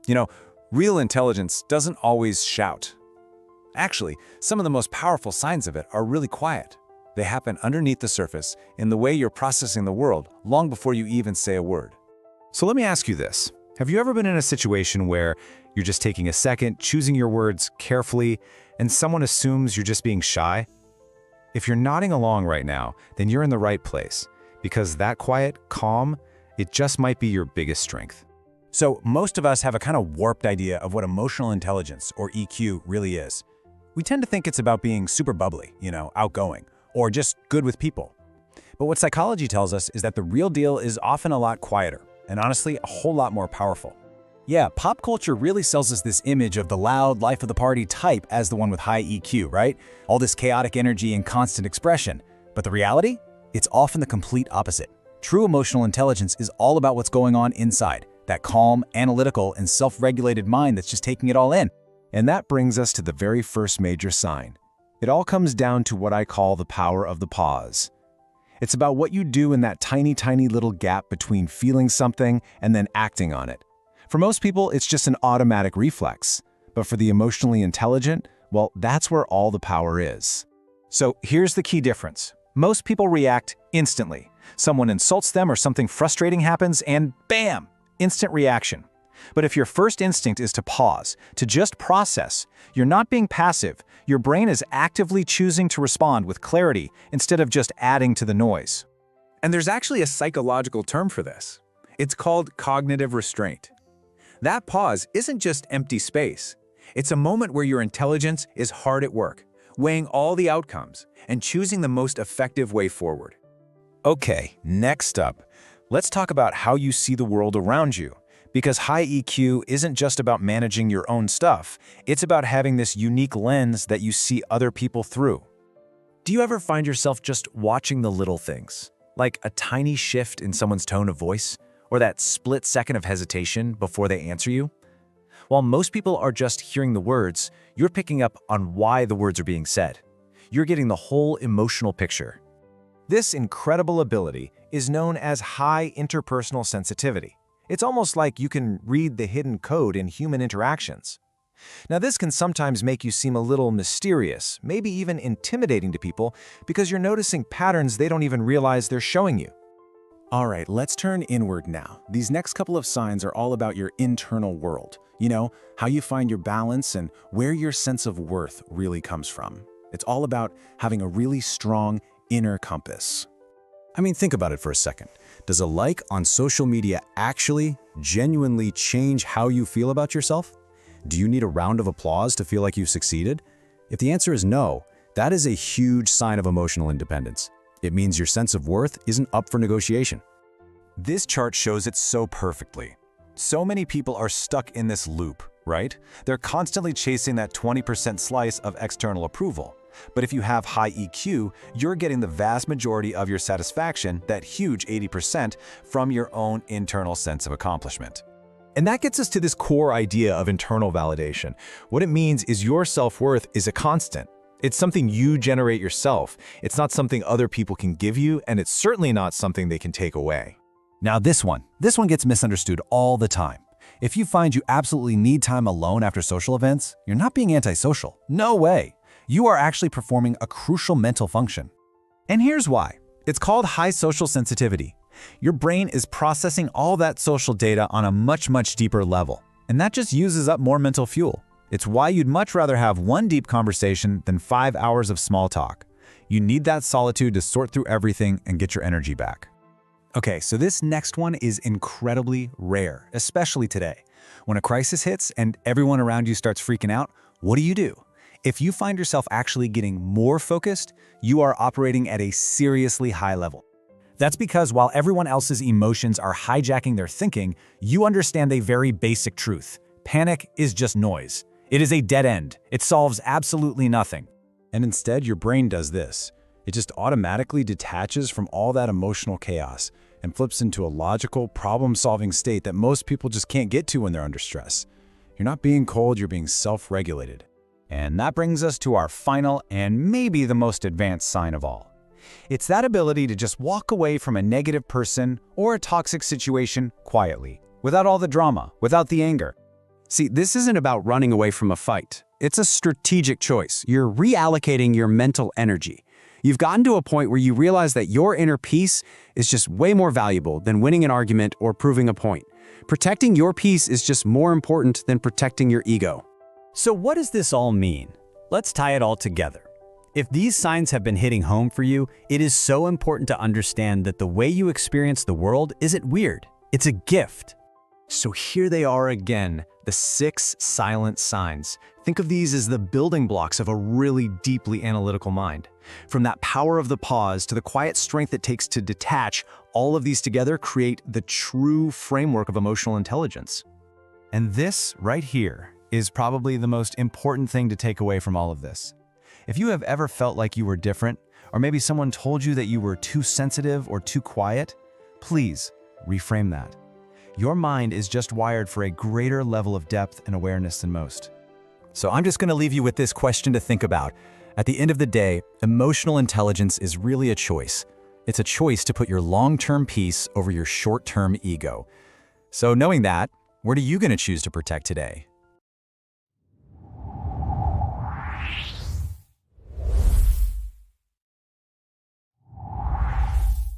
You know, real intelligence doesn't always shout. Actually, some of the most powerful signs of it are really quiet. They happen underneath the surface in the way you're processing the world long before you even say a word. So let me ask you this. Have you ever been in a situation where you're just taking a second, choosing your words carefully, and someone assumes you're just being shy? If you're nodding along right now, then you're in the right place, because that quiet, calm, it just might be your biggest strength. So most of us have a kind of warped idea of what emotional intelligence, or EQ, really is. We tend to think it's about being super bubbly, outgoing, or just good with people. But what psychology tells us is that the real deal is often a lot quieter, and honestly, a whole lot more powerful. Yeah, pop culture really sells us this image of the loud, life-of-the-party type as the one with high EQ, right? All this chaotic energy and constant expression. But the reality? It's often the complete opposite. True emotional intelligence is all about what's going on inside, that calm, analytical, and self-regulated mind that's just taking it all in. And that brings us to the very first major sign. It all comes down to what I call the power of the pause. It's about what you do in that tiny, tiny little gap between feeling something and then acting on it. For most people, it's just an automatic reflex. But for the emotionally intelligent, well, that's where all the power is. So here's the key difference. Most people react instantly. Someone insults them or something frustrating happens and bam, instant reaction. But if your first instinct is to pause, to just process, you're not being passive. Your brain is actively choosing to respond with clarity instead of just adding to the noise. And there's actually a psychological term for this. It's called cognitive restraint. That pause isn't just empty space. It's a moment where your intelligence is hard at work, weighing all the outcomes and choosing the most effective way forward. Okay, next up, let's talk about how you see the world around you. Because high EQ isn't just about managing your own stuff, it's about having this unique lens that you see other people through. Do you ever find yourself just watching the little things, like a tiny shift in someone's tone of voice, or that split second of hesitation before they answer you? While most people are just hearing the words, you're picking up on why the words are being said. You're getting the whole emotional picture. This incredible ability is known as high interpersonal sensitivity. It's almost like you can read the hidden code in human interactions. Now, this can sometimes make you seem a little mysterious, maybe even intimidating to people, because you're noticing patterns they don't even realize they're showing you. All right, let's turn inward now. These next couple of signs are all about your internal world. How you find your balance and where your sense of worth really comes from. It's all about having a really strong inner compass. I mean, think about it for a second. Does a like on social media actually, genuinely change how you feel about yourself? Do you need a round of applause to feel like you've succeeded? If the answer is no, that is a huge sign of emotional independence. It means your sense of worth isn't up for negotiation. This chart shows it so perfectly. So many people are stuck in this loop, right? They're constantly chasing that 20% slice of external approval. But if you have high EQ, you're getting the vast majority of your satisfaction, that huge 80%, from your own internal sense of accomplishment. And that gets us to this core idea of internal validation. What it means is your self-worth is a constant. It's something you generate yourself. It's not something other people can give you, and it's certainly not something they can take away. Now this one gets misunderstood all the time. If you find you absolutely need time alone after social events, you're not being antisocial. No way. You are actually performing a crucial mental function. And here's why. It's called high social sensitivity. Your brain is processing all that social data on a much, much deeper level. And that just uses up more mental fuel. It's why you'd much rather have one deep conversation than 5 hours of small talk. You need that solitude to sort through everything and get your energy back. Okay, so this next one is incredibly rare, especially today. When a crisis hits and everyone around you starts freaking out, what do? If you find yourself actually getting more focused, you are operating at a seriously high level. That's because while everyone else's emotions are hijacking their thinking, you understand a very basic truth. Panic is just noise. It is a dead end. It solves absolutely nothing. And instead, your brain does this. It just automatically detaches from all that emotional chaos and flips into a logical, problem-solving state that most people just can't get to when they're under stress. You're not being cold, you're being self-regulated. And that brings us to our final and maybe the most advanced sign of all. It's that ability to just walk away from a negative person or a toxic situation quietly, without all the drama, without the anger. See, this isn't about running away from a fight. It's a strategic choice. You're reallocating your mental energy. You've gotten to a point where you realize that your inner peace is just way more valuable than winning an argument or proving a point. Protecting your peace is just more important than protecting your ego. So what does this all mean? Let's tie it all together. If these signs have been hitting home for you, it is so important to understand that the way you experience the world isn't weird. It's a gift. So here they are again, the 6 silent signs. Think of these as the building blocks of a really deeply analytical mind. From that power of the pause to the quiet strength it takes to detach, all of these together create the true framework of emotional intelligence. And this right here is probably the most important thing to take away from all of this. If you have ever felt like you were different, or maybe someone told you that you were too sensitive or too quiet, please reframe that. Your mind is just wired for a greater level of depth and awareness than most. So I'm just going to leave you with this question to think about. At the end of the day, emotional intelligence is really a choice. It's a choice to put your long-term peace over your short-term ego. So knowing that, what are you going to choose to protect today?